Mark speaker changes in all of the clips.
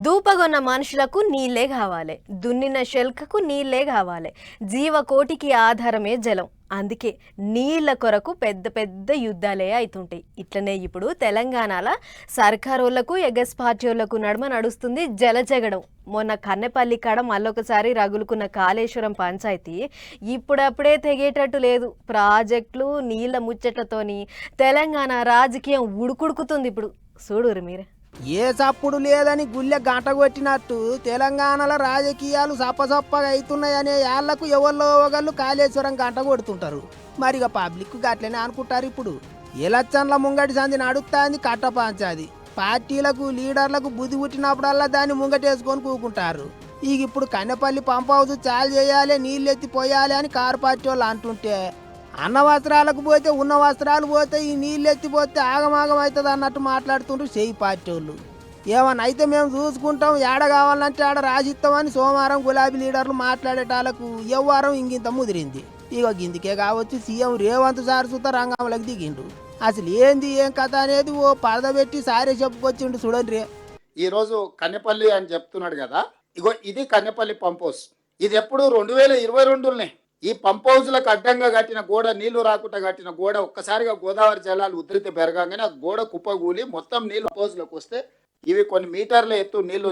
Speaker 1: దూపగొన్న మనుషులకు నీళ్ళే కావాలి, దున్నిన శెల్కకు నీళ్ళే కావాలి. జీవకోటికి ఆధారమే జలం. అందుకే నీళ్ల కొరకు పెద్ద పెద్ద యుద్ధాలే అవుతుంటాయి. ఇట్లనే ఇప్పుడు తెలంగాణలో సర్కారోళ్లకు ఎగస్ పార్టీలకు నడుమ నడుస్తుంది జలజగడం. మొన్న కన్నెపల్లి కాడ మళ్ళొకసారి రగులుకున్న కాళేశ్వరం పంచాయతీ ఇప్పుడప్పుడే తెగేటట్టు లేదు. ప్రాజెక్టులు నీళ్ల ముచ్చట్లతోని తెలంగాణ రాజకీయం ఉడుకుడుకుతుంది. ఇప్పుడు చూడురు మీరే.
Speaker 2: ఏ చప్పుడు లేదని గుళ్ళె గంట కొట్టినట్టు తెలంగాణలో రాజకీయాలు సప్పసప్పగా అవుతున్నాయనే యాళ్లకు ఎవరిలో ఒకళ్ళు కాళేశ్వరం గంట కొడుతుంటారు. మరిగా పబ్లిక్ గట్లనే అనుకుంటారు. ఇప్పుడు ఎలక్షన్ల ముంగటి సంది నడుస్తుంది కట్ట పంచాది. పార్టీలకు లీడర్లకు బుద్ధి పుట్టినప్పుడల్లా దాన్ని ముంగటేసుకొని కూకుంటారు. ఇప్పుడు కన్నెపల్లి పంప్ హౌస్ చాలు చేయాలి, నీళ్ళు ఎత్తిపోయాలి అని కారు పార్టీ వాళ్ళు అంటుంటే, అన్న వస్త్రాలకు పోతే ఉన్న వస్త్రాలు పోతే ఈ నీళ్ళు ఎత్తిపోతే ఆగమాగం అవుతుంది అన్నట్టు మాట్లాడుతుండ్రు చెయ్యి పార్టీ వాళ్ళు. ఏమన్నా అయితే మేము చూసుకుంటాం, ఏడ కావాలంటే ఆడ రాసిస్తామని సోమవారం గులాబీ లీడర్లు మాట్లాడేటాలకు ఎవ్వారం ఇంకింత ముదిరింది. గిందికే కావచ్చు సీఎం రేవంత్ సార్ సుత రంగంలోకి దిగిండు. అసలు ఏంది ఏం కథ అనేది ఓ పరద పెట్టి సారే చెప్పుకొచ్చిండు. చూడండి,
Speaker 3: ఈరోజు కన్నెపల్లి అని చెప్తున్నాడు కదా. ఇది కన్నెపల్లి పంప్ హౌస్. ఇది ఎప్పుడు 2022లోనే ఈ పంప్ హౌస్లకు అడ్డంగా కట్టిన గోడ, నీళ్లు రాకుండా కట్టిన గోడ ఒక్కసారిగా గోదావరి జలాలు ఉధృతి పెరగానే ఆ గోడ కుప్పగూలి మొత్తం నీళ్లు పంప్ హౌస్లకు వస్తే ఇవి కొన్ని మీటర్ల ఎత్తు నీళ్లు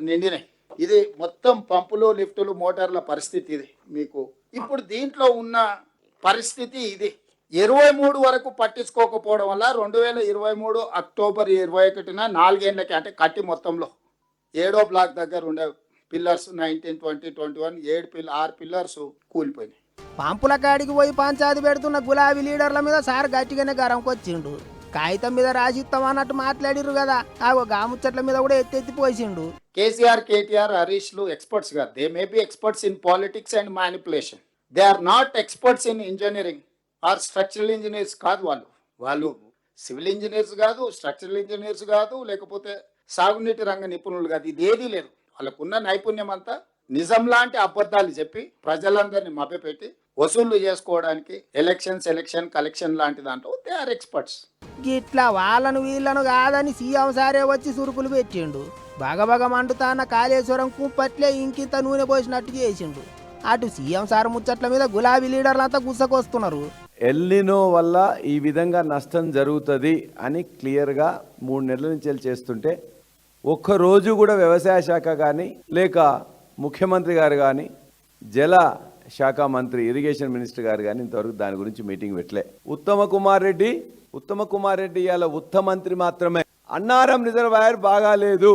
Speaker 3: నిండినాయి. ఇది మొత్తం పంపులు, లిఫ్టులు, మోటార్ల పరిస్థితి ఇది. మీకు ఇప్పుడు దీంట్లో ఉన్న పరిస్థితి ఇది. 23 వరకు పట్టించుకోకపోవడం వల్ల 2023 అక్టోబర్ 21న 4 ఏళ్ళకి అంటే కట్టి మొత్తంలో 7వ బ్లాక్ దగ్గర ఉండే పిల్లర్స్ 19, 20, 21 6 పిల్లర్స్ కూలిపోయినాయి.
Speaker 2: పంపుల కాడికి పోయి పంచాది పెడుతున్న గులాబీ లీడర్ల మీద సార్ గట్టిగానే గరంకొచ్చిండు. కాగితం మీద రాసిస్తాం అన్నట్టు మాట్లాడిర్రు కదా, గాముచ్చట్ల మీద కూడా ఎత్తెత్తిపోయిండు.
Speaker 3: కేసీఆర్, కేటీఆర్, హరీష్లు ఎక్స్పర్ట్స్ కాదు. They may be experts in politics and manipulation. They are not experts in engineering or structural engineers కాదు. వాళ్ళు సివిల్ ఇంజనీర్స్ కాదు, స్ట్రక్చరల్ ఇంజనీర్స్ కాదు, లేకపోతే సాగునీటి రంగ నిపుణులు కాదు. ఇది ఏదీ లేదు. వాళ్ళకున్న నైపుణ్యం అంతా నిజం లాంటి అబద్ధాలు చెప్పి ప్రజలందరినీ మభ్యపెట్టి వసూళ్లు చేసుకోవడానికి ఎలక్షన్ కలెక్షన్ లాంటి దాంట్లో దే ఆర్ ఎక్స్పర్ట్స్.
Speaker 2: ఇట్లా వాళ్ళను వీళ్ళను కాదని సీఎం సారే వచ్చి సురుకులు పెట్టిండు. బగబగ మండుతాన్న కాళేశ్వరం కుంపట్లే ఇంకింత నూనె పోసినట్టు చేసిండు. అటు సీఎం సార్ ముచ్చట్ల మీద గులాబీ లీడర్లంతా గుసకొస్తున్నారు.
Speaker 4: ఎల్నినో వల్ల ఈ విధంగా నష్టం జరుగుతుంది అని క్లియర్గా 3 నెలల నుంచి చేస్తుంటే ఒక్కరోజు కూడా వ్యవసాయ శాఖ కానీ లేక ముఖ్యమంత్రి గారు కానీ జల శాఖ మంత్రి ఇరిగేషన్ మినిస్టర్ గారు కానీ ఇంతవరకు దాని గురించి మీటింగ్ పెట్టలే. ఉత్తమ కుమార్ రెడ్డి ఇవాళ ఉత్తమ మంత్రి మాత్రమే. అన్నారం రిజర్వాయర్ బాగాలేదు,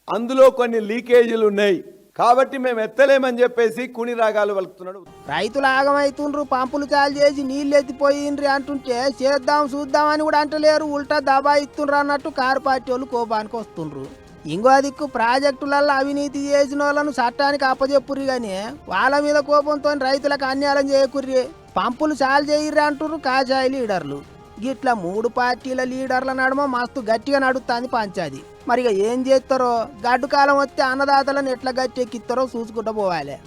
Speaker 4: అందులో కొన్ని లీకేజీలు ఉన్నాయి కాబట్టి మేము ఎత్తలేమని చెప్పేసి కుని రాగాలు వలుకుతున్నాడు.
Speaker 2: రైతులు ఆగమైతుండ్రు, పంపులు చాలు చేసి నీళ్ళు ఎత్తిపోయిండ్రి అంటుంటే చేద్దాం చూద్దామని కూడా అంటలేరు. ఉల్టా దబాయిస్తుండ్రు అన్నట్టు కారు పార్టీ వాళ్ళు కోపానికి వస్తుండ్రు. ఇంకో దిక్కు ప్రాజెక్టులలో అవినీతి చేసిన వాళ్ళను చట్టానికి అప్పచెప్పుర్రి కానీ వాళ్ళ మీద కోపంతో రైతులకు అన్యాయం చేయకుర్రి. పంపులు చాలు చేయర్రి అంటుర్రు కాజాయి లీడర్లు. గిట్లా 3 పార్టీల లీడర్ల నడుమ మస్తు గట్టిగా నడుస్తుంది పంచాది. మరిగా ఏం చేస్తారో, గడ్డు కాలం వస్తే అన్నదాతలను ఎట్లా గట్టెక్కిస్తారో చూసుకుంటూ పోవాలి.